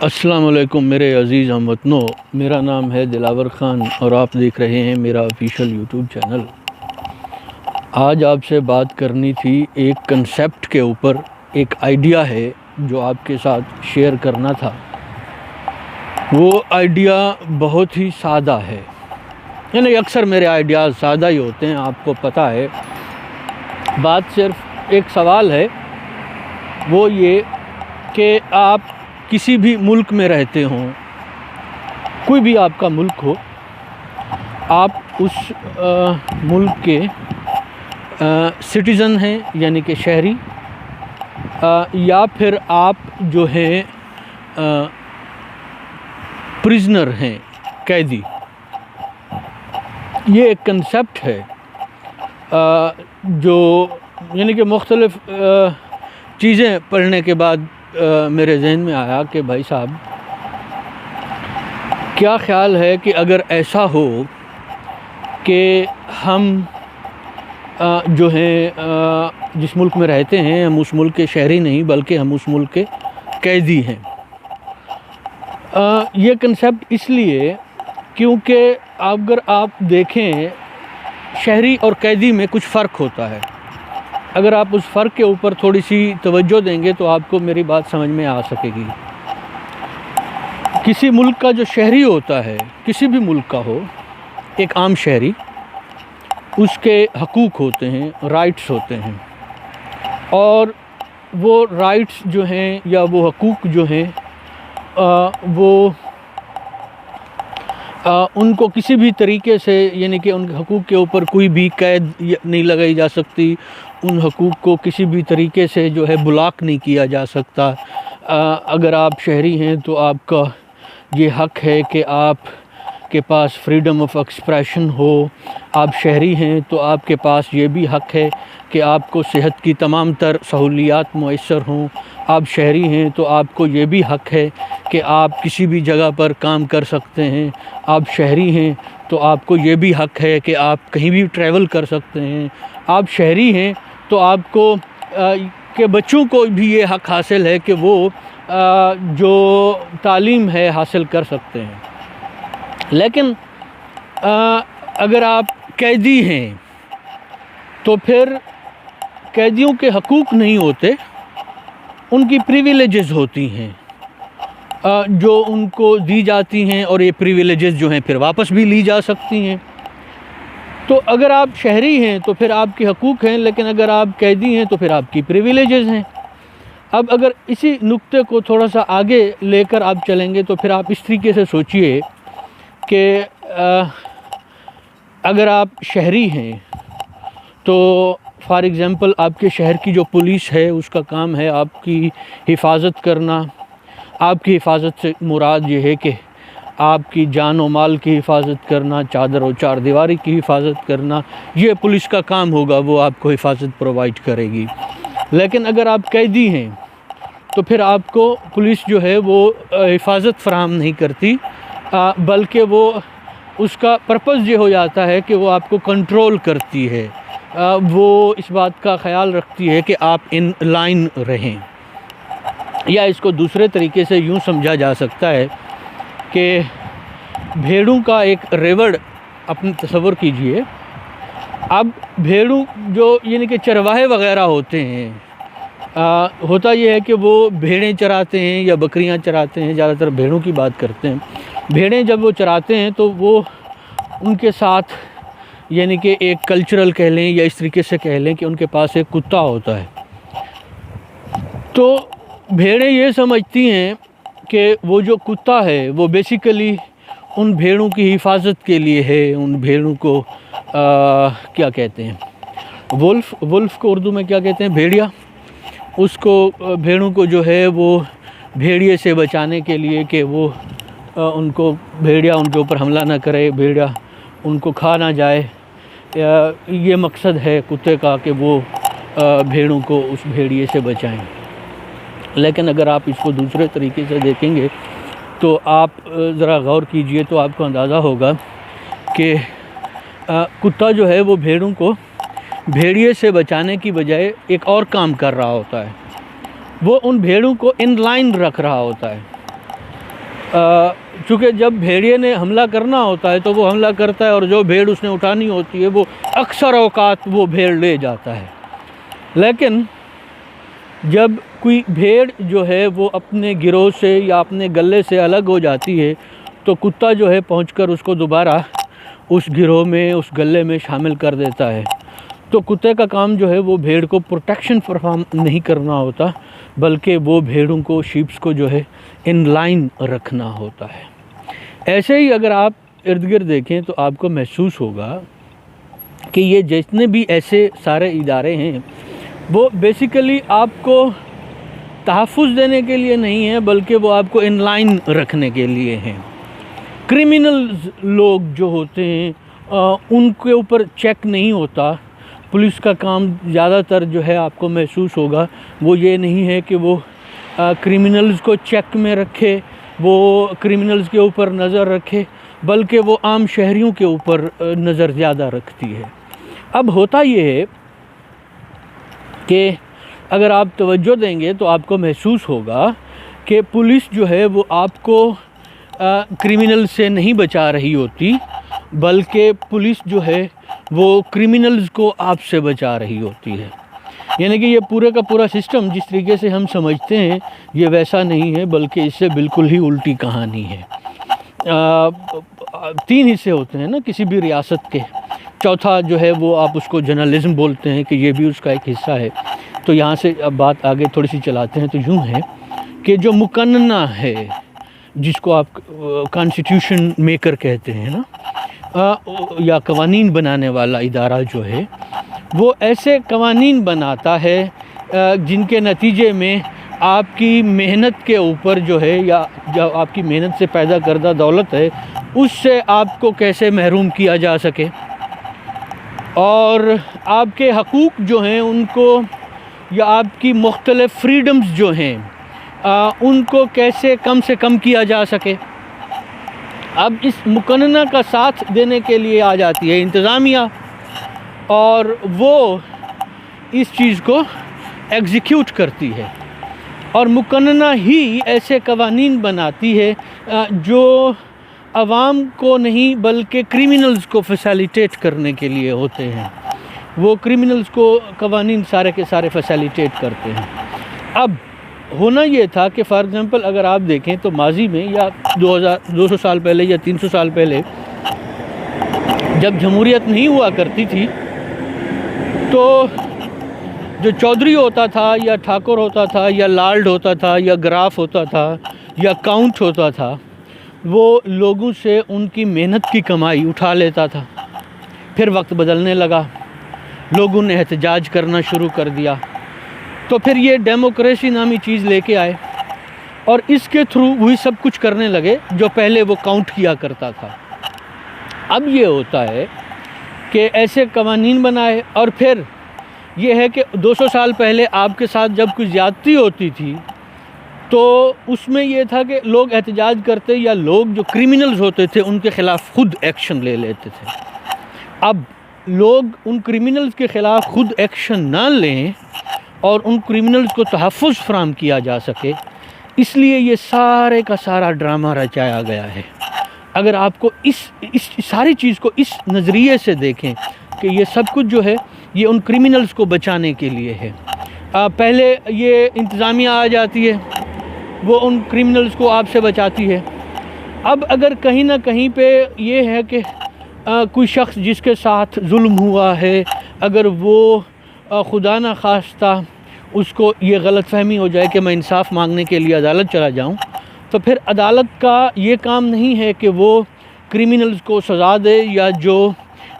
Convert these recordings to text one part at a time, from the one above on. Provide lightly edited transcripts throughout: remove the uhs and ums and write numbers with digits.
السلام علیکم میرے عزیز ہم وطنوں، میرا نام ہے دلاور خان اور آپ دیکھ رہے ہیں میرا آفیشیل یوٹیوب چینل۔ آج آپ سے بات کرنی تھی ایک کنسیپٹ کے اوپر، ایک آئیڈیا ہے جو آپ کے ساتھ شیئر کرنا تھا۔ وہ آئیڈیا بہت ہی سادہ ہے، یعنی اکثر میرے آئیڈیاز سادہ ہی ہوتے ہیں، آپ کو پتہ ہے۔ بات صرف ایک سوال ہے، وہ یہ کہ آپ کسی بھی ملک میں رہتے ہوں، کوئی بھی آپ کا ملک ہو، آپ اس ملک کے سٹیزن ہیں یعنی کہ شہری، یا پھر آپ جو ہیں پرزنر ہیں، قیدی۔ یہ ایک کنسیپٹ ہے جو یعنی کہ مختلف چیزیں پڑھنے کے بعد میرے ذہن میں آیا کہ بھائی صاحب، کیا خیال ہے کہ اگر ایسا ہو کہ ہم جو ہیں جس ملک میں رہتے ہیں، ہم اس ملک کے شہری نہیں بلکہ ہم اس ملک کے قیدی ہیں۔ یہ کنسیپٹ اس لیے کیونکہ اگر آپ دیکھیں شہری اور قیدی میں کچھ فرق ہوتا ہے۔ اگر آپ اس فرق کے اوپر تھوڑی سی توجہ دیں گے تو آپ کو میری بات سمجھ میں آ سکے گی۔ کسی ملک کا جو شہری ہوتا ہے، کسی بھی ملک کا ہو، ایک عام شہری، اس کے حقوق ہوتے ہیں، رائٹس ہوتے ہیں، اور وہ رائٹس جو ہیں یا وہ حقوق جو ہیں وہ ان کو کسی بھی طریقے سے، یعنی کہ ان حقوق کے اوپر کوئی بھی قید نہیں لگائی جا سکتی، ان حقوق کو کسی بھی طریقے سے جو ہے بلاک نہیں کیا جا سکتا۔ اگر آپ شہری ہیں تو آپ کا یہ حق ہے کہ آپ کے پاس فریڈم آف ایکسپریشن ہو۔ آپ شہری ہیں تو آپ کے پاس یہ بھی حق ہے کہ آپ کو صحت کی تمام تر سہولیات میسر ہوں۔ آپ شہری ہیں تو آپ کو یہ بھی حق ہے کہ آپ کسی بھی جگہ پر کام کر سکتے ہیں۔ آپ شہری ہیں تو آپ کو یہ بھی حق ہے کہ آپ کہیں بھی ٹریول کر سکتے ہیں۔ آپ شہری ہیں تو آپ کو کہ بچوں کو بھی یہ حق حاصل ہے کہ وہ جو تعلیم ہے حاصل کر سکتے ہیں۔ لیکن اگر آپ قیدی ہیں تو پھر قیدیوں کے حقوق نہیں ہوتے، ان کی پریویلیجز ہوتی ہیں جو ان کو دی جاتی ہیں، اور یہ پریویلیجز جو ہیں پھر واپس بھی لی جا سکتی ہیں۔ تو اگر آپ شہری ہیں تو پھر آپ کے حقوق ہیں، لیکن اگر آپ قیدی ہیں تو پھر آپ کی پریویلیجز ہیں۔ اب اگر اسی نقطے کو تھوڑا سا آگے لے کر آپ چلیں گے تو پھر آپ اس طریقے سے سوچئے کہ اگر آپ شہری ہیں تو فار ایگزامپل آپ کے شہر کی جو پولیس ہے اس کا کام ہے آپ کی حفاظت کرنا۔ آپ کی حفاظت سے مراد یہ ہے کہ آپ کی جان و مال کی حفاظت کرنا، چادر و چار دیواری کی حفاظت کرنا، یہ پولیس کا کام ہوگا، وہ آپ کو حفاظت پرووائڈ کرے گی۔ لیکن اگر آپ قیدی ہیں تو پھر آپ کو پولیس جو ہے وہ حفاظت فراہم نہیں کرتی، بلکہ وہ اس کا پرپس یہ ہو جاتا ہے کہ وہ آپ کو کنٹرول کرتی ہے، وہ اس بات کا خیال رکھتی ہے کہ آپ ان لائن رہیں۔ یا اس کو دوسرے طریقے سے یوں سمجھا جا سکتا ہے کہ بھیڑوں کا ایک ریوڑ اپنے تصور کیجئے۔ اب بھیڑوں جو یعنی کہ چرواہے وغیرہ ہوتے ہیں، ہوتا یہ ہے کہ وہ بھیڑیں چراتے ہیں یا بکریاں چراتے ہیں، زیادہ تر بھیڑوں کی بات کرتے ہیں۔ بھیڑیں جب وہ چراتے ہیں تو وہ ان کے ساتھ یعنی کہ ایک کلچرل کہہ لیں یا اس طریقے سے کہہ لیں کہ ان کے پاس ایک کتا ہوتا ہے۔ تو بھیڑیں یہ سمجھتی ہیں کہ وہ جو کتا ہے وہ بیسیکلی ان بھیڑوں کی حفاظت کے لیے ہے۔ ان بھیڑوں کو کیا کہتے ہیں، ولف کو اردو میں کیا کہتے ہیں، بھیڑیا۔ اس کو بھیڑوں کو جو ہے وہ بھیڑیے سے بچانے کے لیے کہ وہ ان کو بھیڑیا ان کے اوپر حملہ نہ کرے، بھیڑیا ان کو کھا نہ جائے، یہ مقصد ہے کتے کا کہ وہ بھیڑوں کو اس بھیڑیے سے بچائیں۔ لیکن اگر آپ اس کو دوسرے طریقے سے دیکھیں گے تو آپ ذرا غور کیجئے تو آپ کو اندازہ ہوگا کہ کتا جو ہے وہ بھیڑوں کو بھیڑیے سے بچانے کی بجائے ایک اور کام کر رہا ہوتا ہے، وہ ان بھیڑوں کو ان لائن رکھ رہا ہوتا ہے۔ چونکہ جب بھیڑیے نے حملہ کرنا ہوتا ہے تو وہ حملہ کرتا ہے، اور جو بھیڑ اس نے اٹھانی ہوتی ہے وہ اکثر اوقات وہ بھیڑ لے جاتا ہے۔ لیکن جب کوئی بھیڑ جو ہے وہ اپنے گروہ سے یا اپنے گلے سے الگ ہو جاتی ہے تو کتا جو ہے پہنچ کر اس کو دوبارہ اس گروہ میں، اس گلے میں شامل کر دیتا ہے۔ تو کتے کا کام جو ہے وہ بھیڑ کو پروٹیکشن فراہم نہیں کرنا ہوتا، بلکہ وہ بھیڑوں کو، شیپس کو جو ہے ان لائن رکھنا ہوتا ہے۔ ایسے ہی اگر آپ ارد گرد دیکھیں تو آپ کو محسوس ہوگا کہ یہ جتنے بھی ایسے سارے ادارے ہیں وہ بیسیکلی آپ کو تحفظ دینے کے لیے نہیں ہیں، بلکہ وہ آپ کو ان لائن رکھنے کے لیے ہیں۔ کرمنلز لوگ جو ہوتے ہیں ان کے اوپر چیک نہیں ہوتا۔ پولیس کا کام زیادہ تر جو ہے آپ کو محسوس ہوگا وہ یہ نہیں ہے کہ وہ کرمنلز کو چیک میں رکھے، وہ کرمنلز کے اوپر نظر رکھے، بلکہ وہ عام شہریوں کے اوپر نظر زیادہ رکھتی ہے۔ اب ہوتا یہ ہے کہ اگر آپ توجہ دیں گے تو آپ کو محسوس ہوگا کہ پولیس جو ہے وہ آپ کو کرمنل سے نہیں بچا رہی ہوتی، بلکہ پولیس جو ہے وہ کرمنلز کو آپ سے بچا رہی ہوتی ہے۔ یعنی کہ یہ پورے کا پورا سسٹم جس طریقے سے ہم سمجھتے ہیں یہ ویسا نہیں ہے، بلکہ اس سے بالکل ہی الٹی کہانی ہے۔ 3 حصے ہوتے ہیں نا کسی بھی ریاست کے، چوتھا جو ہے وہ آپ اس کو جرنلزم بولتے ہیں کہ یہ بھی اس کا ایک حصہ ہے۔ تو یہاں سے اب بات آگے تھوڑی سی چلاتے ہیں تو یوں ہے کہ جو مقننہ ہے، جس کو آپ کانسٹیٹیوشن میکر کہتے ہیں نا، یا قوانین بنانے والا ادارہ جو ہے وہ ایسے قوانین بناتا ہے جن کے نتیجے میں آپ کی محنت کے اوپر جو ہے، یا جو آپ کی محنت سے پیدا کردہ دولت ہے، اس سے آپ کو کیسے محروم کیا جا سکے، اور آپ کے حقوق جو ہیں ان کو، یا آپ کی مختلف فریڈمز جو ہیں ان کو کیسے کم سے کم کیا جا سکے۔ اب اس مقننہ کا ساتھ دینے کے لیے آ جاتی ہے انتظامیہ، اور وہ اس چیز کو ایگزیکیوٹ کرتی ہے، اور مقننہ ہی ایسے قوانین بناتی ہے جو عوام کو نہیں بلکہ کرمنلز کو فیسیلیٹیٹ کرنے کے لیے ہوتے ہیں۔ وہ کرمنلز کو قوانین سارے کے سارے فیسیلیٹیٹ کرتے ہیں۔ اب ہونا یہ تھا کہ فار ایگزامپل اگر آپ دیکھیں تو ماضی میں، یا 200 سال پہلے یا 300 سال پہلے جب جمہوریت نہیں ہوا کرتی تھی تو جو چودھری ہوتا تھا، یا ٹھاکر ہوتا تھا، یا لارڈ ہوتا تھا، یا گراف ہوتا تھا، یا کاؤنٹ ہوتا تھا، وہ لوگوں سے ان کی محنت کی کمائی اٹھا لیتا تھا۔ پھر وقت بدلنے لگا، لوگوں نے احتجاج کرنا شروع کر دیا، تو پھر یہ ڈیموکریسی نامی چیز لے کے آئے، اور اس کے تھرو وہی سب کچھ کرنے لگے جو پہلے وہ کاؤنٹ کیا کرتا تھا۔ اب یہ ہوتا ہے کہ ایسے قوانین بنائے، اور پھر یہ ہے کہ 200 سال پہلے آپ کے ساتھ جب کوئی زیادتی ہوتی تھی تو اس میں یہ تھا کہ لوگ احتجاج کرتے، یا لوگ جو کرمنلز ہوتے تھے ان کے خلاف خود ایکشن لے لیتے تھے۔ اب لوگ ان کرمنلز کے خلاف خود ایکشن نہ لیں اور ان کرمنلز کو تحفظ فراہم کیا جا سکے، اس لیے یہ سارے کا سارا ڈرامہ رچایا گیا ہے۔ اگر آپ کو اس ساری چیز کو اس نظریے سے دیکھیں کہ یہ سب کچھ جو ہے یہ ان کرمنلز کو بچانے کے لیے ہے۔ پہلے یہ انتظامیہ آ جاتی ہے، وہ ان کرمنلز کو آپ سے بچاتی ہے۔ اب اگر کہیں نہ کہیں پہ یہ ہے کہ کوئی شخص جس کے ساتھ ظلم ہوا ہے، اگر وہ خدا نہ خواستہ اس کو یہ غلط فہمی ہو جائے کہ میں انصاف مانگنے کے لیے عدالت چلا جاؤں، تو پھر عدالت کا یہ کام نہیں ہے کہ وہ کرمنلز کو سزا دے یا جو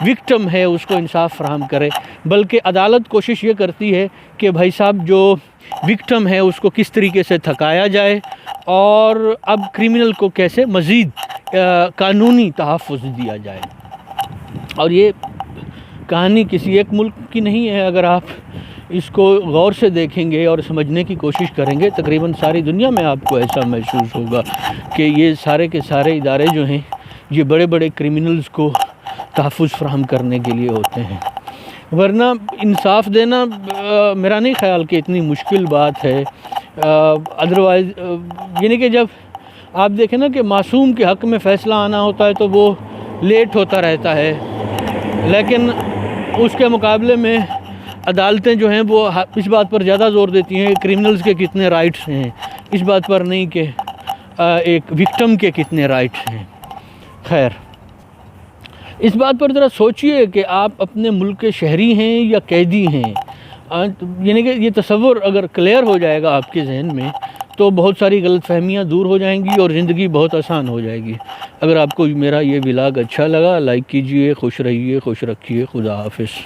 وکٹم ہے اس کو انصاف فراہم کرے، بلکہ عدالت کوشش یہ کرتی ہے کہ بھائی صاحب جو وکٹم ہے اس کو کس طریقے سے تھکایا جائے، اور اب کرمنل کو کیسے مزید قانونی تحفظ دیا جائے۔ اور یہ کہانی کسی ایک ملک کی نہیں ہے، اگر آپ اس کو غور سے دیکھیں گے اور سمجھنے کی کوشش کریں گے تقریباً ساری دنیا میں آپ کو ایسا محسوس ہوگا کہ یہ سارے کے سارے ادارے جو ہیں یہ بڑے بڑے کرمنلز کو تحفظ فراہم کرنے کے لیے ہوتے ہیں۔ ورنہ انصاف دینا میرا نہیں خیال کہ اتنی مشکل بات ہے۔ ادروائز یعنی کہ جب آپ دیکھیں نا کہ معصوم کے حق میں فیصلہ آنا ہوتا ہے تو وہ لیٹ ہوتا رہتا ہے، لیکن اس کے مقابلے میں عدالتیں جو ہیں وہ اس بات پر زیادہ زور دیتی ہیں کہ کرمنلز کے کتنے رائٹس ہیں، اس بات پر نہیں کہ ایک وکٹم کے کتنے رائٹس ہیں۔ خیر، اس بات پر ذرا سوچئے کہ آپ اپنے ملک کے شہری ہیں یا قیدی ہیں، یعنی کہ یہ تصور اگر کلیئر ہو جائے گا آپ کے ذہن میں تو بہت ساری غلط فہمیاں دور ہو جائیں گی اور زندگی بہت آسان ہو جائے گی۔ اگر آپ کو میرا یہ ولاگ اچھا لگا، لائک کیجئے، خوش رہیے، خوش رکھیے، خدا حافظ۔